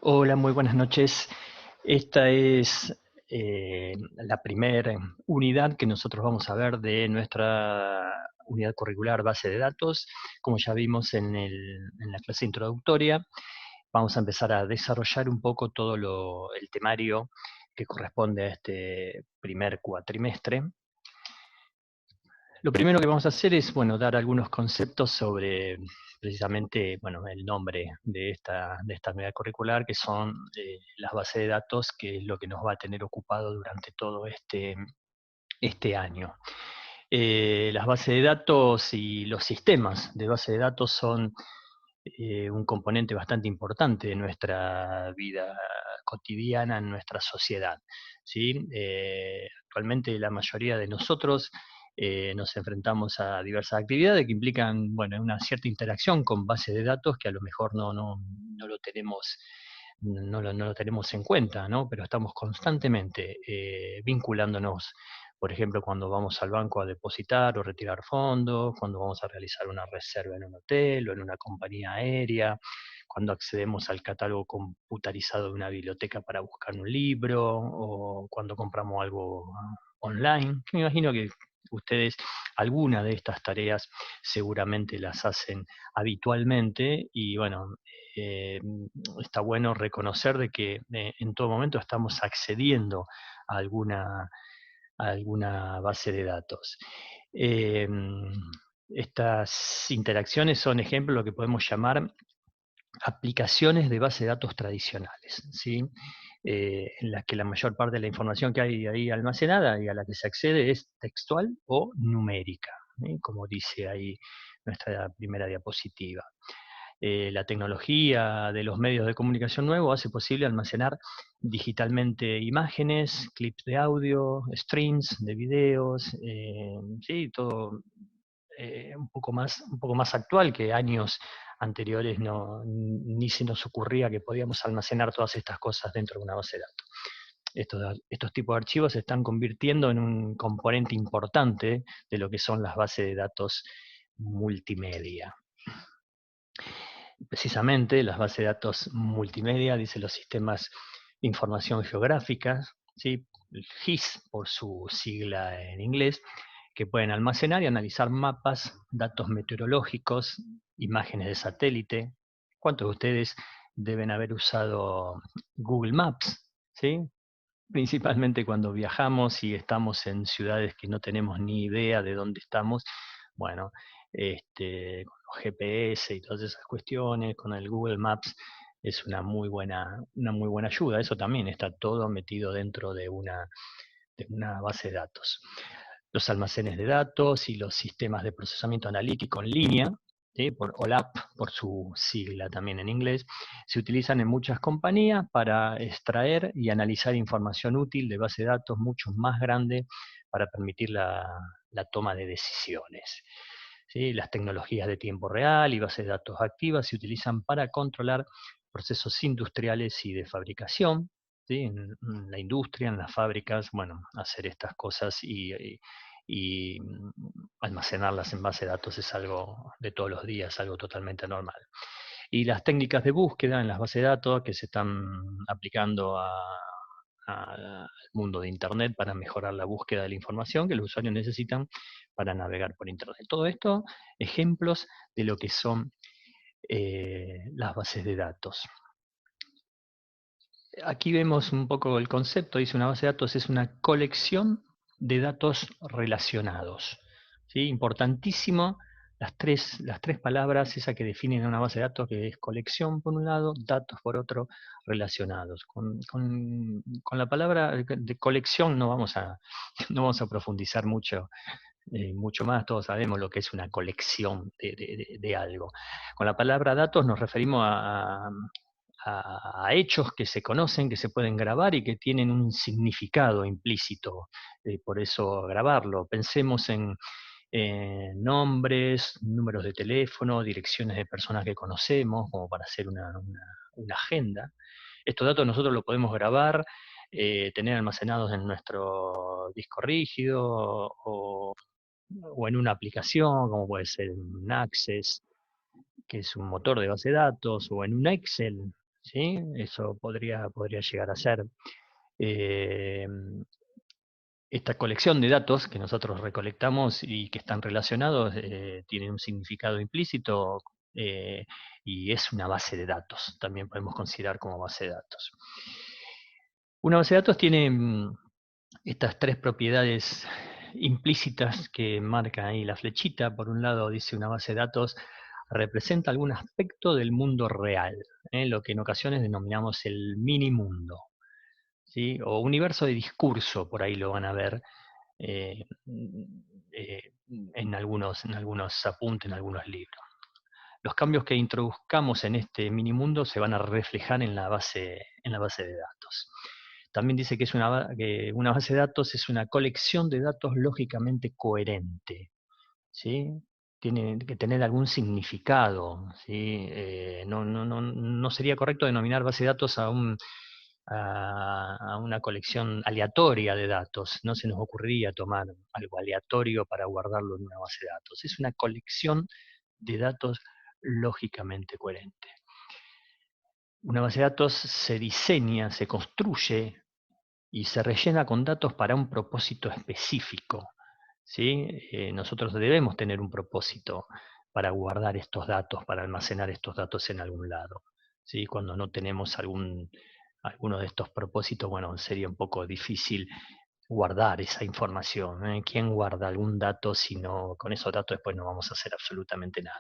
Hola, muy buenas noches. Esta es la primera unidad que nosotros vamos a ver de nuestra unidad curricular base de datos. Como ya vimos en la clase introductoria, vamos a empezar a desarrollar un poco todo el temario que corresponde a este primer cuatrimestre. Lo primero que vamos a hacer es, bueno, dar algunos conceptos sobre precisamente, bueno, el nombre de esta unidad curricular, que son las bases de datos, que es lo que nos va a tener ocupado durante todo este año. Las bases de datos y los sistemas de base de datos son un componente bastante importante de nuestra vida cotidiana, en nuestra sociedad, ¿sí? Actualmente la mayoría de nosotros nos enfrentamos a diversas actividades que implican, bueno, una cierta interacción con bases de datos que a lo mejor no lo tenemos, no lo tenemos en cuenta, ¿no? Pero estamos constantemente vinculándonos, por ejemplo, cuando vamos al banco a depositar o retirar fondos, cuando vamos a realizar una reserva en un hotel o en una compañía aérea, cuando accedemos al catálogo computarizado de una biblioteca para buscar un libro, o cuando compramos algo online. Me imagino que ustedes alguna de estas tareas seguramente las hacen habitualmente y bueno, eh, está bueno reconocer de que en todo momento estamos accediendo a alguna base de datos. Eh, Estas interacciones son ejemplos de lo que podemos llamar aplicaciones de base de datos tradicionales, ¿sí? En las que la mayor parte de la información que hay ahí almacenada y a la que se accede es textual o numérica, ¿sí? Como dice ahí nuestra primera diapositiva. La tecnología de los medios de comunicación nuevos hace posible almacenar digitalmente imágenes, clips de audio, streams de videos, sí, todo un poco más actual que años anteriores ni se nos ocurría que podíamos almacenar todas estas cosas dentro de una base de datos. Estos tipos de archivos se están convirtiendo en un componente importante de lo que son las bases de datos multimedia. Precisamente las bases de datos multimedia, dice los sistemas de información geográfica, ¿sí? El GIS por su sigla en inglés, que pueden almacenar y analizar mapas, datos meteorológicos, imágenes de satélite. ¿Cuántos de ustedes deben haber usado Google Maps? ¿Sí? Principalmente cuando viajamos y estamos en ciudades que no tenemos ni idea de dónde estamos. Bueno, con los GPS y todas esas cuestiones, con el Google Maps, es una muy buena ayuda. Eso también está todo metido dentro de una base de datos. Los almacenes de datos y los sistemas de procesamiento analítico en línea, ¿sí? Por OLAP, por su sigla también en inglés, se utilizan en muchas compañías para extraer y analizar información útil de base de datos mucho más grande para permitir la toma de decisiones. ¿Sí? Las tecnologías de tiempo real y bases de datos activas se utilizan para controlar procesos industriales y de fabricación, ¿sí? En la industria, en las fábricas, bueno, hacer estas cosas y almacenarlas en base de datos es algo de todos los días, algo totalmente normal. Y las técnicas de búsqueda en las bases de datos que se están aplicando al mundo de Internet para mejorar la búsqueda de la información que los usuarios necesitan para navegar por Internet. Todo esto, ejemplos de lo que son las bases de datos. Aquí vemos un poco el concepto, dice una base de datos es una colección de datos relacionados. ¿Sí? Importantísimo las tres palabras, esa que definen una base de datos, que es colección por un lado, datos por otro, relacionados. Con la palabra de colección no vamos a profundizar mucho más, todos sabemos lo que es una colección de algo. Con la palabra datos nos referimos a hechos que se conocen, que se pueden grabar y que tienen un significado implícito, por eso grabarlo. Pensemos en nombres, números de teléfono, direcciones de personas que conocemos, como para hacer una agenda. Estos datos nosotros los podemos grabar, tener almacenados en nuestro disco rígido o en una aplicación, como puede ser un Access, que es un motor de base de datos, o en un Excel, ¿sí? Eso podría llegar a ser. Eh, Esta colección de datos que nosotros recolectamos y que están relacionados tienen un significado implícito eh, y es una base de datos. También podemos considerar como base de datos. Una base de datos tiene estas tres propiedades implícitas que marca ahí la flechita. Por un lado dice una base de datos representa algún aspecto del mundo real, lo que en ocasiones denominamos el mini mundo, ¿sí? O universo de discurso, por ahí lo van a ver eh, en algunos apuntes, en algunos libros. Los cambios que introduzcamos en este minimundo se van a reflejar en la base de datos. También dice que que una base de datos es una colección de datos lógicamente coherente, ¿sí? Tiene que tener algún significado, ¿sí? No sería correcto denominar base de datos a una colección aleatoria de datos. No se nos ocurriría tomar algo aleatorio para guardarlo en una base de datos. Es una colección de datos lógicamente coherente. Una base de datos se diseña, se construye y se rellena con datos para un propósito específico, ¿sí? Nosotros debemos tener un propósito para guardar estos datos, para almacenar estos datos en algún lado, ¿sí? Cuando no tenemos alguno de estos propósitos, bueno, sería un poco difícil guardar esa información, ¿eh? ¿Quién guarda algún dato si no, con esos datos después no vamos a hacer absolutamente nada?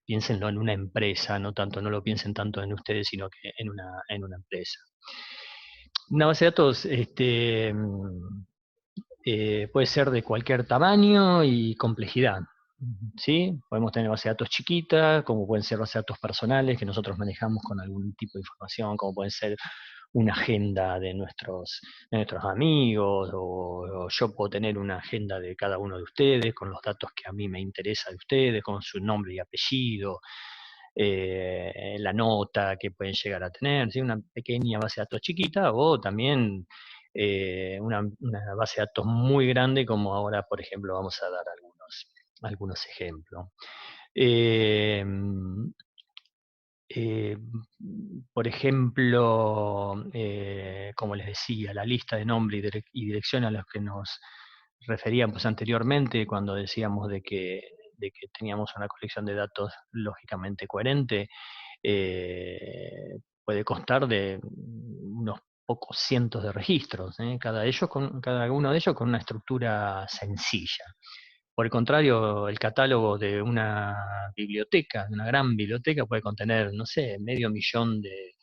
Piénsenlo en una empresa, no lo piensen tanto en ustedes, sino que en una empresa. Una base de datos puede ser de cualquier tamaño y complejidad. ¿Sí? Podemos tener base de datos chiquitas, como pueden ser base de datos personales que nosotros manejamos con algún tipo de información, como pueden ser una agenda de nuestros amigos, o yo puedo tener una agenda de cada uno de ustedes con los datos que a mí me interesa de ustedes, con su nombre y apellido, la nota que pueden llegar a tener, ¿sí? Una pequeña base de datos chiquita o también una base de datos muy grande, como ahora, por ejemplo, vamos a dar algunos ejemplos. Eh, eh, por ejemplo, como les decía, la lista de nombre y dirección a los que nos referíamos anteriormente cuando decíamos de que teníamos una colección de datos lógicamente coherente, puede constar de unos pocos cientos de registros, cada uno de ellos con una estructura sencilla. Por el contrario, el catálogo de una biblioteca, de una gran biblioteca, puede contener, no sé, medio millón de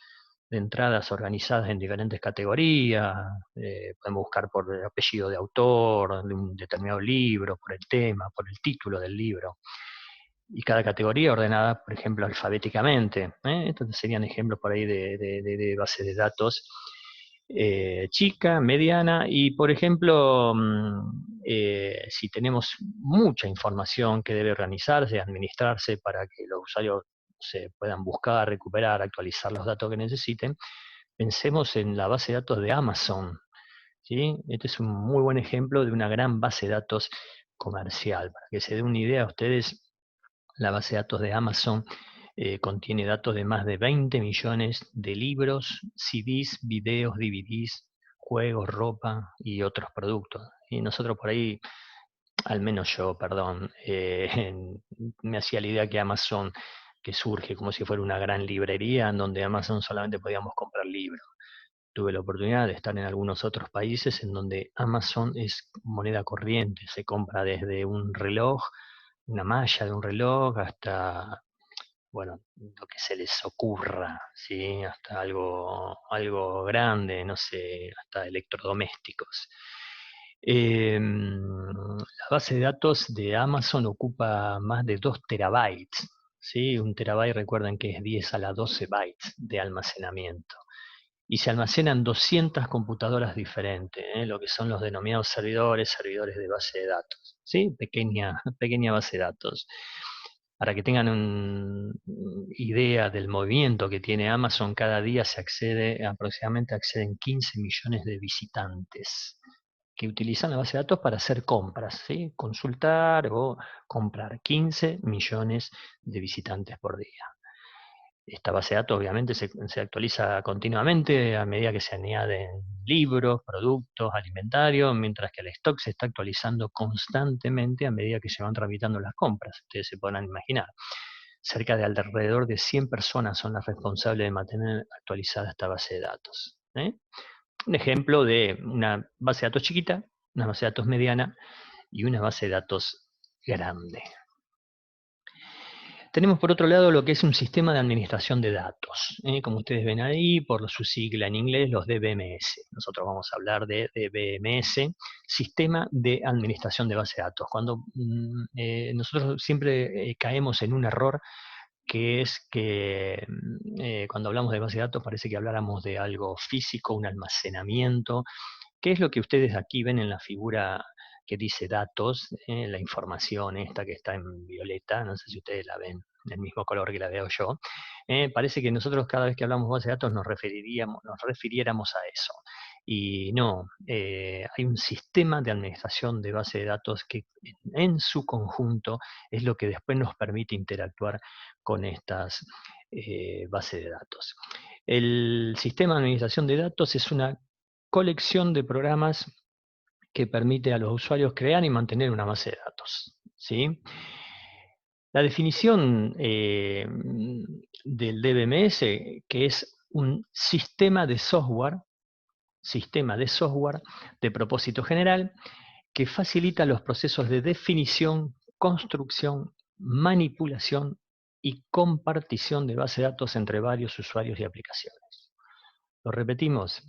entradas organizadas en diferentes categorías. Podemos buscar por el apellido de autor, de un determinado libro, por el tema, por el título del libro. Y cada categoría ordenada, por ejemplo, alfabéticamente. Estos serían ejemplos por ahí de base de datos chica, mediana, y por ejemplo, si tenemos mucha información que debe organizarse, administrarse para que los usuarios se puedan buscar, recuperar, actualizar los datos que necesiten, pensemos en la base de datos de Amazon, ¿sí? Este es un muy buen ejemplo de una gran base de datos comercial. Para que se den una idea a ustedes, la base de datos de Amazon contiene datos de más de 20 millones de libros, CDs, videos, DVDs, juegos, ropa y otros productos. Y nosotros por ahí, al menos yo, perdón, me hacía la idea que Amazon, que surge como si fuera una gran librería en donde Amazon solamente podíamos comprar libros. Tuve la oportunidad de estar en algunos otros países en donde Amazon es moneda corriente, se compra desde un reloj, una malla de un reloj, hasta, bueno, lo que se les ocurra, ¿sí? Hasta algo grande, no sé, hasta electrodomésticos. La base de datos de Amazon ocupa más de 2 terabytes, ¿sí? Un terabyte, recuerden que es 10 a la 12 bytes de almacenamiento. Y se almacenan 200 computadoras diferentes, lo que son los denominados servidores de base de datos, ¿sí? Pequeña base de datos. Para que tengan una idea del movimiento que tiene Amazon, cada día aproximadamente acceden 15 millones de visitantes que utilizan la base de datos para hacer compras, ¿sí? Consultar o comprar 15 millones de visitantes por día. Esta base de datos obviamente se actualiza continuamente a medida que se añaden libros, productos, alimentarios, mientras que el stock se está actualizando constantemente a medida que se van tramitando las compras. Ustedes se podrán imaginar. Cerca de alrededor de 100 personas son las responsables de mantener actualizada esta base de datos. Un ejemplo de una base de datos chiquita, una base de datos mediana y una base de datos grande. Tenemos por otro lado lo que es un sistema de administración de datos. Como ustedes ven ahí, por su sigla en inglés, los DBMS. Nosotros vamos a hablar de DBMS, Sistema de Administración de Base de Datos. Cuando nosotros siempre caemos en un error, que es que cuando hablamos de base de datos parece que habláramos de algo físico, un almacenamiento. ¿Qué es lo que ustedes aquí ven en la figura que dice datos? La información esta que está en violeta, no sé si ustedes la ven del mismo color que la veo yo. Parece que nosotros cada vez que hablamos de base de datos nos refiriéramos a eso. Y no, hay un sistema de administración de base de datos que en su conjunto es lo que después nos permite interactuar con estas bases de datos. El sistema de administración de datos es una colección de programas que permite a los usuarios crear y mantener una base de datos, ¿sí? La definición del DBMS, que es un sistema de software de propósito general que facilita los procesos de definición, construcción, manipulación y compartición de base de datos entre varios usuarios y aplicaciones. Lo repetimos,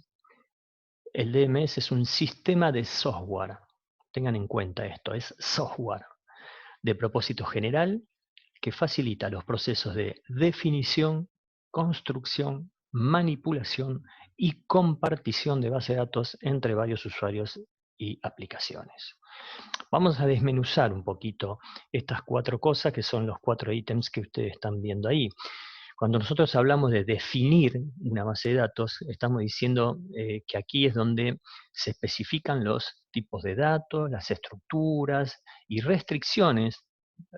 el DMS es un sistema de software. Tengan en cuenta esto, es software de propósito general que facilita los procesos de definición, construcción, manipulación y compartición de base de datos entre varios usuarios y aplicaciones. Vamos a desmenuzar un poquito estas 4 cosas que son los 4 ítems que ustedes están viendo ahí. Cuando nosotros hablamos de definir una base de datos, estamos diciendo que aquí es donde se especifican los tipos de datos, las estructuras y restricciones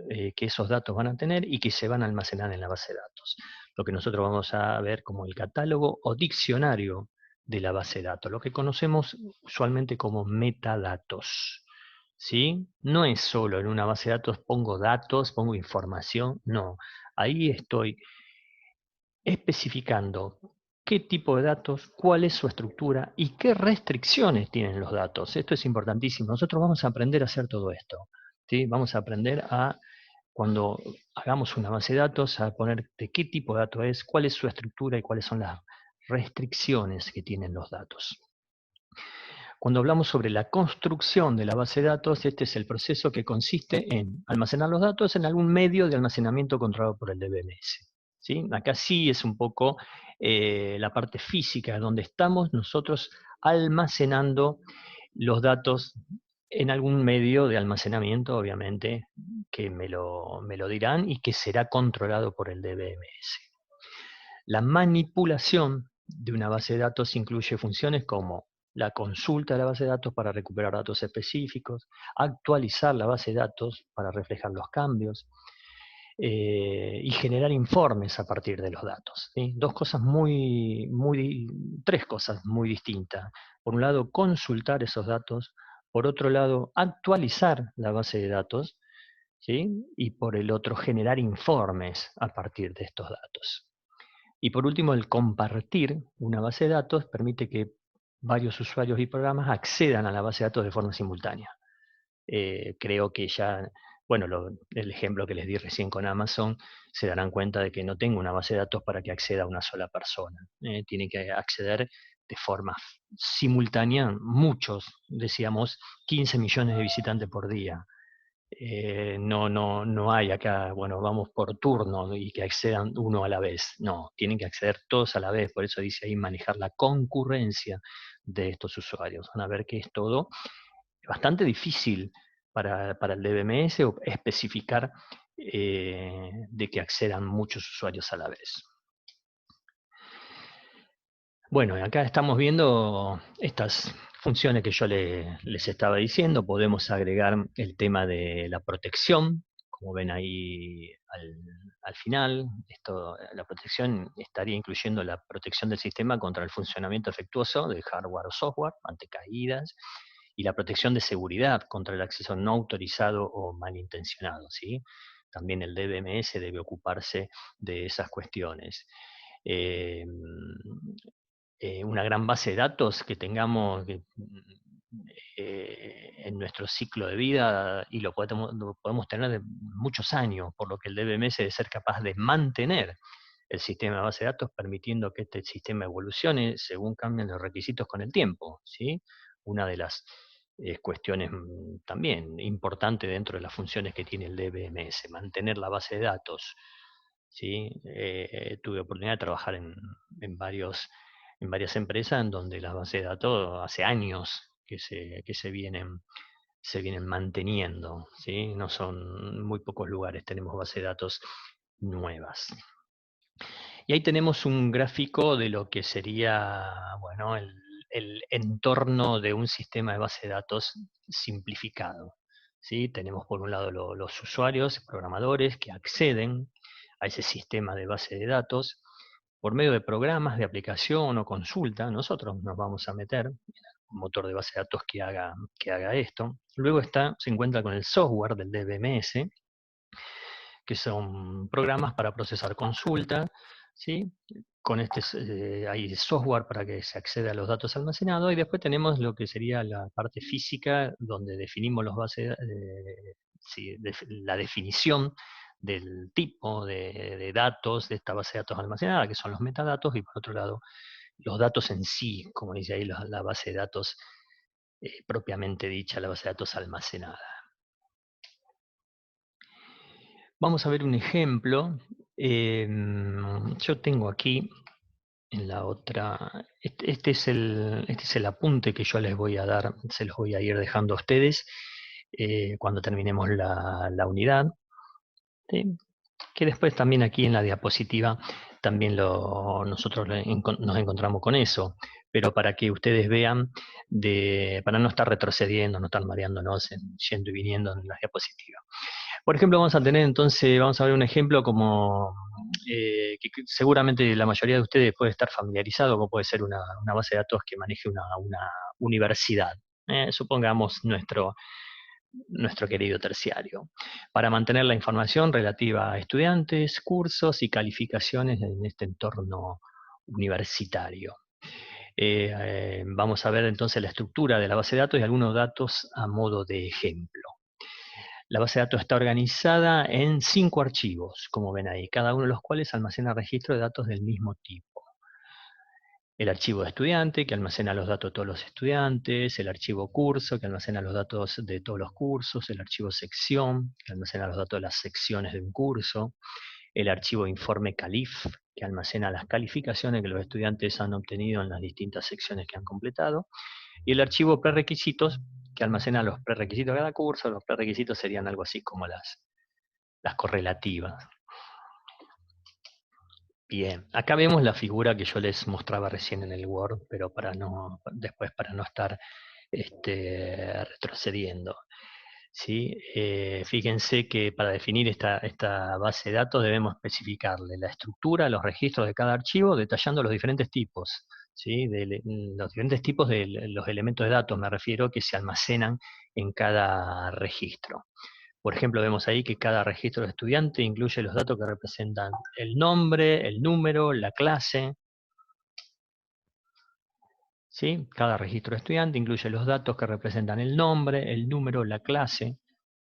que esos datos van a tener y que se van a almacenar en la base de datos. Lo que nosotros vamos a ver como el catálogo o diccionario de la base de datos, lo que conocemos usualmente como metadatos. ¿Sí? No es solo en una base de datos, pongo información, no. Ahí estoy especificando qué tipo de datos, cuál es su estructura y qué restricciones tienen los datos. Esto es importantísimo. Nosotros vamos a aprender a hacer todo esto. ¿Sí? Vamos a aprender a, cuando hagamos una base de datos, a poner de qué tipo de dato es, cuál es su estructura y cuáles son las restricciones que tienen los datos. Cuando hablamos sobre la construcción de la base de datos, este es el proceso que consiste en almacenar los datos en algún medio de almacenamiento controlado por el DBMS. ¿Sí? Acá sí es un poco la parte física, donde estamos nosotros almacenando los datos en algún medio de almacenamiento, obviamente, que me lo dirán y que será controlado por el DBMS. La manipulación de una base de datos incluye funciones como la consulta de la base de datos para recuperar datos específicos, actualizar la base de datos para reflejar los cambios y generar informes a partir de los datos. ¿Sí? Tres cosas muy distintas. Por un lado, consultar esos datos. Por otro lado, actualizar la base de datos. ¿Sí? Y por el otro, generar informes a partir de estos datos. Y por último, el compartir una base de datos permite que varios usuarios y programas accedan a la base de datos de forma simultánea. Creo que ya, bueno, el ejemplo que les di recién con Amazon, se darán cuenta de que no tengo una base de datos para que acceda una sola persona. Tiene que acceder de forma simultánea, muchos, decíamos, 15 millones de visitantes por día. No hay acá, bueno, vamos por turno y que accedan uno a la vez. No, tienen que acceder todos a la vez. Por eso dice ahí manejar la concurrencia de estos usuarios. Van a ver que es todo bastante difícil para el DBMS o especificar de que accedan muchos usuarios a la vez. Bueno, acá estamos viendo estas funciones que yo les estaba diciendo. Podemos agregar el tema de la protección, como ven ahí al final, la protección estaría incluyendo la protección del sistema contra el funcionamiento efectuoso del hardware o software ante caídas, y la protección de seguridad contra el acceso no autorizado o malintencionado, ¿sí? También el DBMS debe ocuparse de esas cuestiones. Eh, una gran base de datos que tengamos en nuestro ciclo de vida, y lo podemos tener de muchos años, por lo que el DBMS debe ser capaz de mantener el sistema de base de datos, permitiendo que este sistema evolucione según cambian los requisitos con el tiempo, ¿sí? Una de las cuestiones también importantes dentro de las funciones que tiene el DBMS, mantener la base de datos, ¿sí? Tuve oportunidad de trabajar en varias empresas en donde las bases de datos hace años que se vienen manteniendo, ¿sí? No son muy pocos lugares, tenemos bases de datos nuevas. Y ahí tenemos un gráfico de lo que sería, bueno, el entorno de un sistema de base de datos simplificado, ¿sí? Tenemos por un lado los usuarios, programadores, que acceden a ese sistema de base de datos por medio de programas de aplicación o consulta. Nosotros nos vamos a meter en un motor de base de datos que haga esto. Luego se encuentra con el software del DBMS, que son programas para procesar consulta, ¿sí? Con hay software para que se acceda a los datos almacenados, y después tenemos lo que sería la parte física, donde definimos los bases, sí, la definición del tipo de datos de esta base de datos almacenada, que son los metadatos, y por otro lado, los datos en sí, como dice ahí la base de datos propiamente dicha, la base de datos almacenada. Vamos a ver un ejemplo. Yo tengo aquí en la otra, este es el apunte que yo les voy a dar, se los voy a ir dejando a ustedes cuando terminemos la unidad, ¿sí? Que después también aquí en la diapositiva también nosotros nos encontramos con eso, pero para que ustedes vean, para no estar retrocediendo, no estar mareándonos yendo y viniendo en las diapositivas. Por ejemplo, vamos a ver un ejemplo como que seguramente la mayoría de ustedes puede estar familiarizado, como puede ser una base de datos que maneje una universidad. Supongamos nuestro querido terciario, para mantener la información relativa a estudiantes, cursos y calificaciones en este entorno universitario. Vamos a ver entonces la estructura de la base de datos y algunos datos a modo de ejemplo. La base de datos está organizada en 5 archivos, como ven ahí, cada uno de los cuales almacena registros de datos del mismo tipo. El archivo de estudiante, que almacena los datos de todos los estudiantes; el archivo curso, que almacena los datos de todos los cursos; el archivo sección, que almacena los datos de las secciones de un curso; el archivo informe CALIF, que almacena las calificaciones que los estudiantes han obtenido en las distintas secciones que han completado; y el archivo prerequisitos, que almacena los prerequisitos de cada curso. Los prerequisitos serían algo así como las correlativas. Bien, acá vemos la figura que yo les mostraba recién en el Word, pero después para no estar retrocediendo, ¿sí? Fíjense que para definir esta base de datos debemos especificarle la estructura, los registros de cada archivo, detallando los diferentes tipos, ¿sí? Los diferentes tipos de los elementos de datos, me refiero, que se almacenan en cada registro. Por ejemplo, vemos ahí que cada registro de estudiante incluye los datos que representan el nombre, el número, la clase, ¿sí? Cada registro de estudiante incluye los datos que representan el nombre, el número, la clase,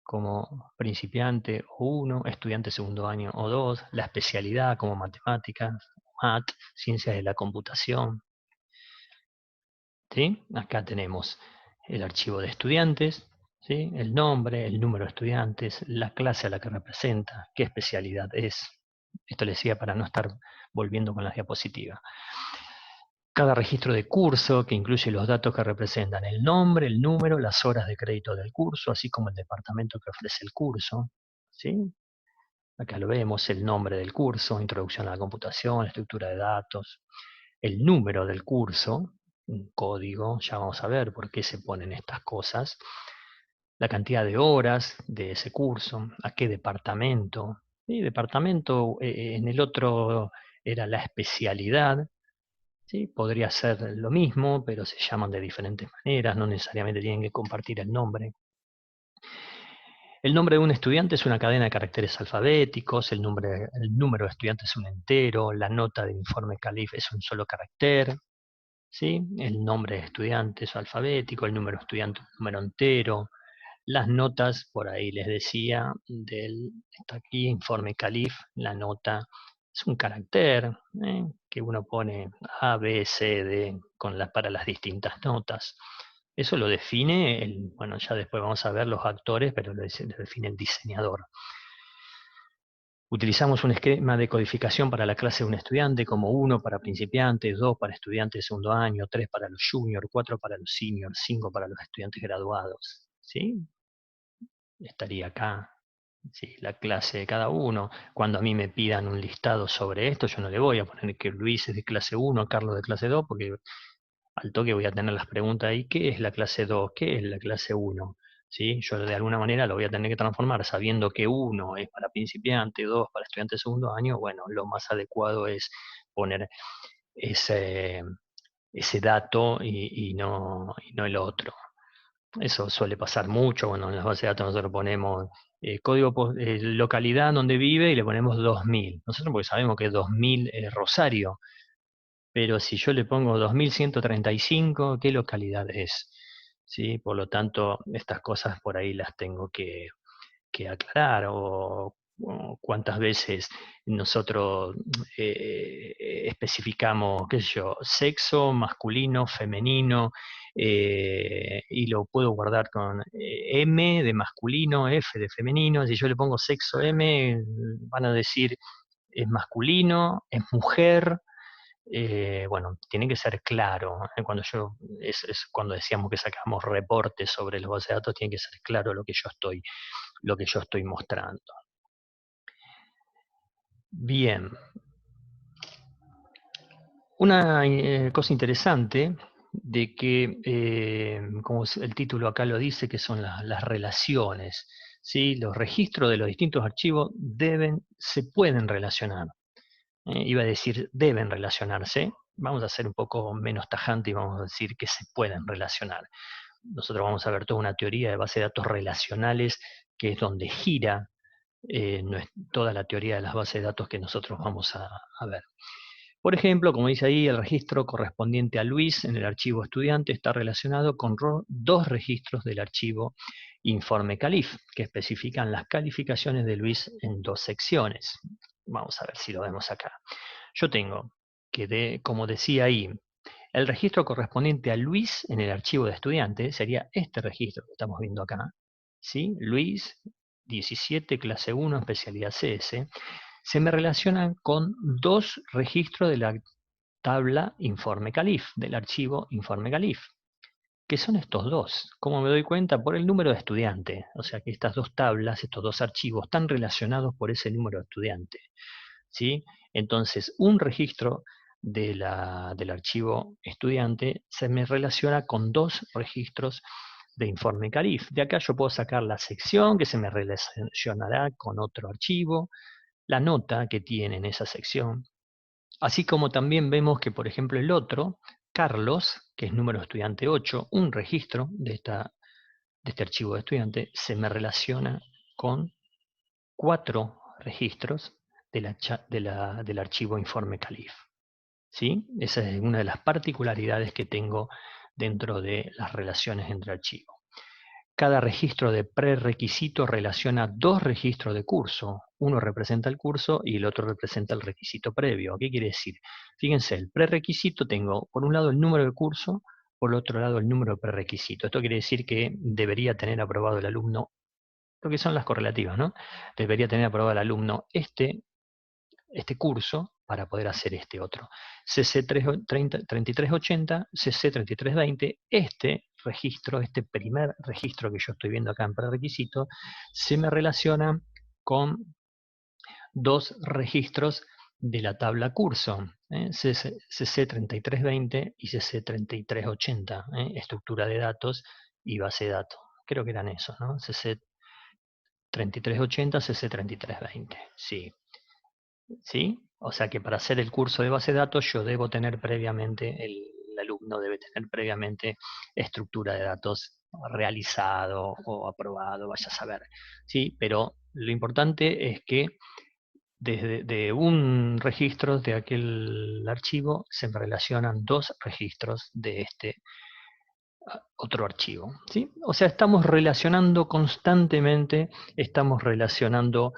como principiante o 1, estudiante segundo año o 2, la especialidad como matemáticas, ciencias de la computación, ¿sí? Acá tenemos el archivo de estudiantes, ¿sí? El nombre, el número de estudiantes, la clase a la que representa, qué especialidad es. Esto les decía para no estar volviendo con las diapositivas. Cada registro de curso, que incluye los datos que representan el nombre, el número, las horas de crédito del curso, así como el departamento que ofrece el curso, ¿sí? Acá lo vemos, el nombre del curso, introducción a la computación, estructura de datos, el número del curso, un código, ya vamos a ver por qué se ponen estas cosas, la cantidad de horas de ese curso, a qué departamento. ¿Sí? Departamento, en el otro era la especialidad. ¿Sí? Podría ser lo mismo, pero se llaman de diferentes maneras, no necesariamente tienen que compartir el nombre. El nombre de un estudiante es una cadena de caracteres alfabéticos, el número de estudiantes es un entero, la nota del informe CALIF es un solo carácter, ¿sí? El nombre de estudiante es alfabético, el número de estudiante es un número entero, las notas, por ahí les decía, está aquí, informe CALIF, la nota es un carácter que uno pone A, B, C, D para las distintas notas. Eso lo define, bueno, ya después vamos a ver los actores, pero lo define el diseñador. Utilizamos un esquema de codificación para la clase de un estudiante, como 1 para principiantes, 2 para estudiantes de segundo año, 3 para los juniors, 4 para los seniors, 5 para los estudiantes graduados. ¿Sí? Estaría acá, ¿sí? La clase de cada uno. Cuando a mí me pidan un listado sobre esto, yo no le voy a poner que Luis es de clase 1, Carlos de clase 2, porque al toque voy a tener las preguntas ahí, ¿qué es la clase 2? ¿Qué es la clase 1? ¿Sí? Yo de alguna manera lo voy a tener que transformar sabiendo que 1 es para principiante, 2 para estudiante de segundo año. Bueno, lo más adecuado es poner ese, ese dato y no el otro. Eso suele pasar mucho. Bueno, en las bases de datos nosotros ponemos localidad donde vive y le ponemos 2000. Nosotros porque sabemos que 2000 es Rosario, pero si yo le pongo 2135, ¿qué localidad es? ¿Sí? Por lo tanto, estas cosas por ahí las tengo que aclarar, o cuántas veces nosotros especificamos, qué sé yo, sexo, masculino, femenino, y lo puedo guardar con M de masculino, F de femenino. Si yo le pongo sexo M, van a decir es masculino, es mujer. Bueno, tiene que ser claro. Es cuando decíamos que sacamos reportes sobre los bases de datos, tiene que ser claro lo que yo estoy mostrando. Bien. Una cosa interesante de que, como el título acá lo dice, que son las relaciones. ¿Sí? Los registros de los distintos archivos se pueden relacionar. Iba a decir deben relacionarse. Vamos a ser un poco menos tajante y vamos a decir que se pueden relacionar. Nosotros vamos a ver toda una teoría de base de datos relacionales, que es donde gira toda la teoría de las bases de datos que nosotros vamos a ver. Por ejemplo, como dice ahí, el registro correspondiente a Luis en el archivo estudiante está relacionado con dos registros del archivo informe CALIF, que especifican las calificaciones de Luis en dos secciones. Vamos a ver si lo vemos acá. Yo tengo que, como decía ahí, el registro correspondiente a Luis en el archivo de estudiante sería este registro que estamos viendo acá. ¿Sí? Luis 17, clase 1, especialidad CS. Se me relacionan con dos registros de la tabla informe CALIF, del archivo informe CALIF. ¿Qué son estos dos? ¿Cómo me doy cuenta? Por el número de estudiante. O sea que estas dos tablas, estos dos archivos, están relacionados por ese número de estudiante. ¿Sí? Entonces, un registro del archivo estudiante se me relaciona con dos registros de informe CALIF. De acá yo puedo sacar la sección que se me relacionará con otro archivo, la nota que tiene en esa sección. Así como también vemos que, por ejemplo, el otro, Carlos, que es número de estudiante 8, un registro de este archivo de estudiante, se me relaciona con 4 registros del archivo informe CALIF. ¿Sí? Esa es una de las particularidades que tengo dentro de las relaciones entre archivos. Cada registro de prerequisito relaciona dos registros de curso. Uno representa el curso y el otro representa el requisito previo. ¿Qué quiere decir? Fíjense, el prerequisito tengo por un lado el número de curso, por el otro lado el número de prerequisito. Esto quiere decir que debería tener aprobado el alumno, lo que son las correlativas, ¿no? Debería tener aprobado el alumno este curso para poder hacer este otro. CC 3380, CC 3320, este registro, este primer registro que yo estoy viendo acá en prerequisito, se me relaciona con dos registros de la tabla curso, CC 3320 y CC 3380, estructura de datos y base de datos. Creo que eran esos, ¿no? CC3380, CC3320. Sí. ¿Sí? O sea que para hacer el curso de base de datos yo debo tener previamente, el alumno debe tener previamente estructura de datos realizado o aprobado, vaya a saber. ¿Sí? Pero lo importante es que desde de un registro de aquel archivo se relacionan dos registros de este otro archivo. ¿Sí? O sea, estamos relacionando constantemente, estamos relacionando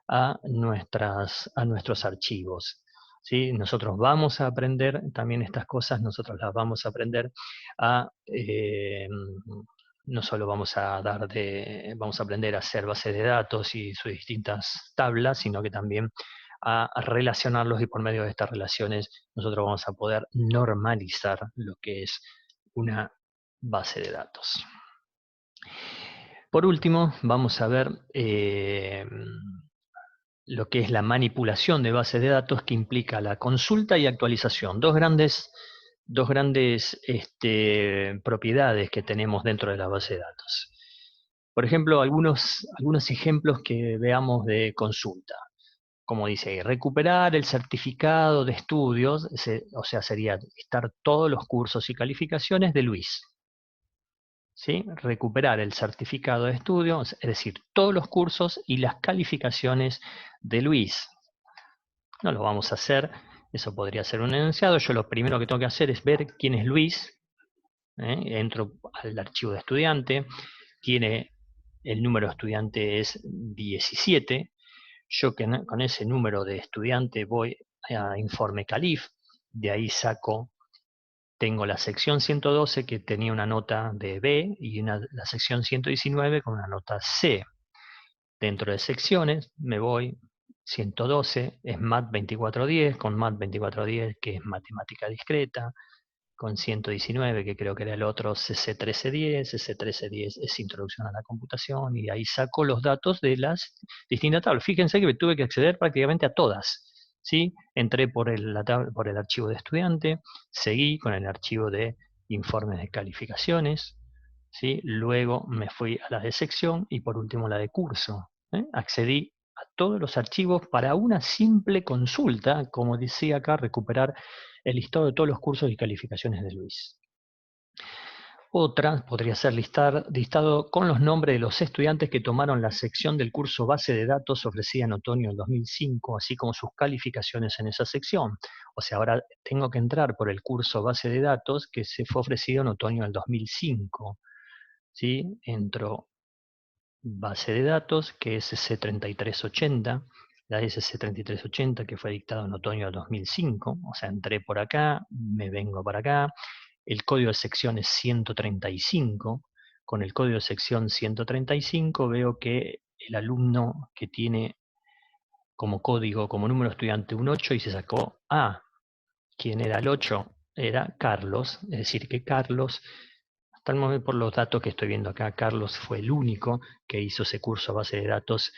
a nuestros archivos. ¿Sí? Nosotros vamos a aprender también estas cosas, nosotros las vamos a aprender a... no solo vamos a aprender a hacer bases de datos y sus distintas tablas, sino que también a relacionarlos, y por medio de estas relaciones nosotros vamos a poder normalizar lo que es una base de datos. Por último, vamos a ver lo que es la manipulación de bases de datos, que implica la consulta y actualización. Dos grandes propiedades que tenemos dentro de la base de datos. Por ejemplo, algunos ejemplos que veamos de consulta. Como dice, recuperar el certificado de estudios, o sea, sería estar todos los cursos y calificaciones de Luis. ¿Sí? Recuperar el certificado de estudio, es decir, todos los cursos y las calificaciones de Luis. No lo vamos a hacer, eso podría ser un enunciado. Yo lo primero que tengo que hacer es ver quién es Luis. Entro al archivo de estudiante, tiene el número de estudiante es 17. Yo con ese número de estudiante voy a informe CALIF, de ahí tengo la sección 112 que tenía una nota de B y la sección 119 con una nota C. Dentro de secciones me voy 112, es MAT 2410, con MAT 2410 que es matemática discreta, con 119 que creo que era el otro CC 1310, CC 1310 es introducción a la computación, y ahí saco los datos de las distintas tablas. Fíjense que tuve que acceder prácticamente a todas. ¿Sí? Entré por el archivo de estudiante, seguí con el archivo de informes de calificaciones, ¿sí? Luego me fui a la de sección y por último la de curso. Accedí a todos los archivos para una simple consulta, como decía acá, recuperar el listado de todos los cursos y calificaciones de Luis. Otra podría ser listado con los nombres de los estudiantes que tomaron la sección del curso base de datos ofrecida en otoño del 2005, así como sus calificaciones en esa sección. O sea, ahora tengo que entrar por el curso base de datos que se fue ofrecido en otoño del 2005. ¿Sí? Entro base de datos, que es SC3380, la SC3380 que fue dictada en otoño del 2005, o sea, entré por acá, me vengo para acá, el código de sección es 135, con el código de sección 135 veo que el alumno que tiene como código, como número estudiante un 8 y se sacó A, ¿quién era el 8? Era Carlos, es decir que Carlos, hasta el momento por los datos que estoy viendo acá, Carlos fue el único que hizo ese curso a base de datos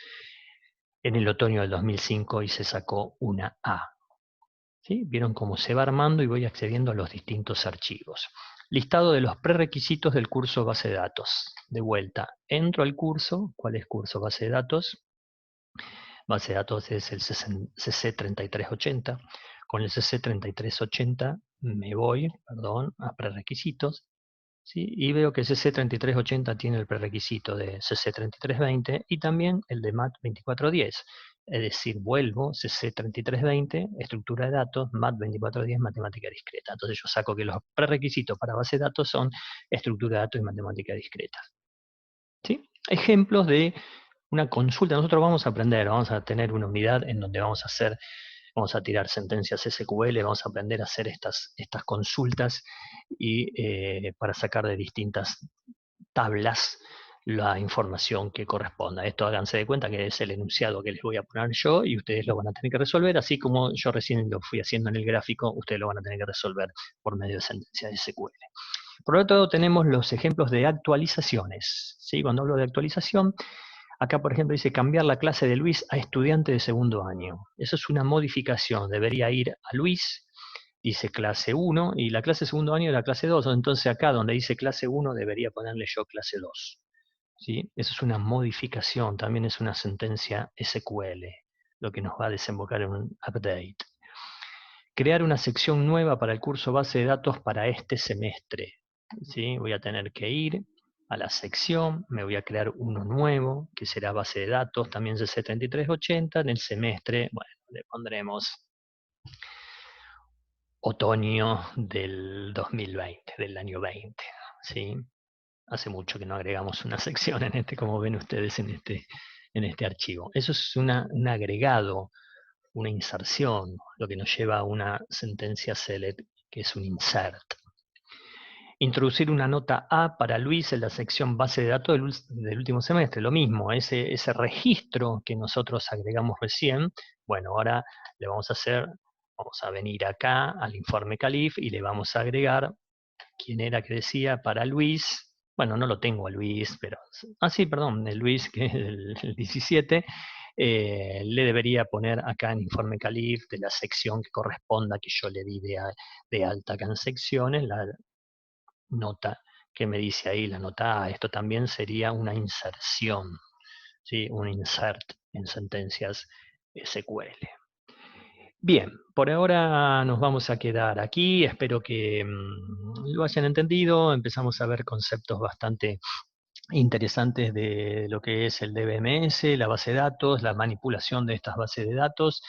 en el otoño del 2005 y se sacó una A. ¿Sí? Vieron cómo se va armando y voy accediendo a los distintos archivos. Listado de los prerequisitos del curso base de datos. De vuelta, entro al curso. ¿Cuál es curso base de datos? Base de datos es el CC3380. Con el CC3380 me voy, a prerequisitos. ¿Sí? Y veo que CC3380 tiene el prerequisito de CC3320 y también el de MAT 2410. Es decir, vuelvo CC3320, estructura de datos, MAT 2410, matemática discreta. Entonces yo saco que los prerequisitos para base de datos son estructura de datos y matemática discreta. ¿Sí? Ejemplos de una consulta. Nosotros vamos a aprender, vamos a tener una unidad en donde vamos a tirar sentencias SQL, vamos a aprender a hacer estas consultas y para sacar de distintas tablas la información que corresponda. Esto háganse de cuenta que es el enunciado que les voy a poner yo y ustedes lo van a tener que resolver, así como yo recién lo fui haciendo en el gráfico, ustedes lo van a tener que resolver por medio de sentencias SQL. Por otro lado tenemos los ejemplos de actualizaciones. ¿Sí? Cuando hablo de actualización, acá, por ejemplo, dice cambiar la clase de Luis a estudiante de segundo año. Eso es una modificación. Debería ir a Luis, dice clase 1, y la clase de segundo año es la clase 2. Entonces acá donde dice clase 1 debería ponerle yo clase 2. ¿sí? Eso es una modificación, también es una sentencia SQL, lo que nos va a desembocar en un update. Crear una sección nueva para el curso base de datos para este semestre. ¿Sí? Voy a tener que ir a la sección, me voy a crear uno nuevo, que será base de datos, también de 7380, en el semestre, bueno, le pondremos otoño del 2020, del año 20, ¿sí? Hace mucho que no agregamos una sección en este, como ven ustedes en este archivo. Eso es un agregado, una inserción, lo que nos lleva a una sentencia select, que es un insert. Introducir una nota A para Luis en la sección base de datos del último semestre. Lo mismo, ese registro que nosotros agregamos recién, bueno, ahora le vamos a hacer, vamos a venir acá al informe Calif y le vamos a agregar quién era que decía para Luis. Bueno, no lo tengo a Luis, pero... Ah, sí, perdón, el Luis, que es el 17, le debería poner acá en informe Calif de la sección que corresponda que yo le di de alta acá en secciones, la nota que me dice ahí, la nota A. Esto también sería una inserción, ¿sí? Un insert en sentencias SQL. Bien, por ahora nos vamos a quedar aquí. Espero que lo hayan entendido. Empezamos a ver conceptos bastante interesantes de lo que es el DBMS, la base de datos, la manipulación de estas bases de datos.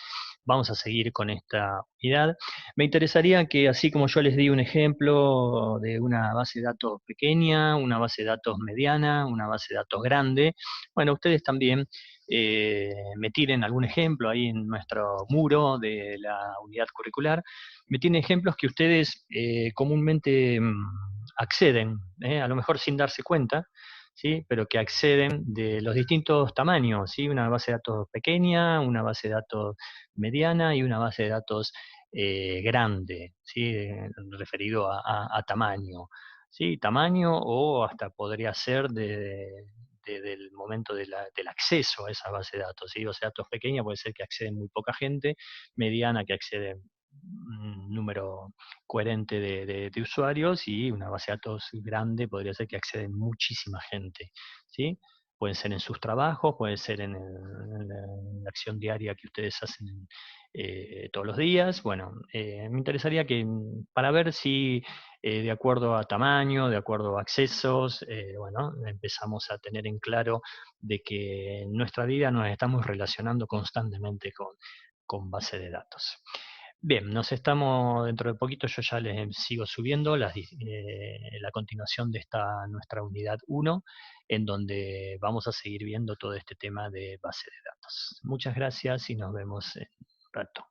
Vamos a seguir con esta unidad. Me interesaría que, así como yo les di un ejemplo de una base de datos pequeña, una base de datos mediana, una base de datos grande, bueno, ustedes también me tiren algún ejemplo ahí en nuestro muro de la unidad curricular. Me tienen ejemplos que ustedes comúnmente acceden, a lo mejor sin darse cuenta, ¿sí? Pero que acceden de los distintos tamaños, ¿sí? Una base de datos pequeña, una base de datos mediana y una base de datos grande, ¿sí? Referido a tamaño, ¿sí? Tamaño o hasta podría ser del momento del acceso a esa base de datos, ¿sí? Base de datos pequeña puede ser que accede muy poca gente, mediana que accede un número coherente de usuarios, y una base de datos grande podría ser que accede muchísima gente, ¿sí? Pueden ser en sus trabajos, puede ser en la acción diaria que ustedes hacen todos los días. Bueno, me interesaría que para ver si de acuerdo a tamaño, de acuerdo a accesos, bueno, empezamos a tener en claro de que en nuestra vida nos estamos relacionando constantemente con base de datos. Bien, nos estamos, dentro de poquito yo ya les sigo subiendo la continuación de esta nuestra unidad 1, en donde vamos a seguir viendo todo este tema de base de datos. Muchas gracias y nos vemos en un rato.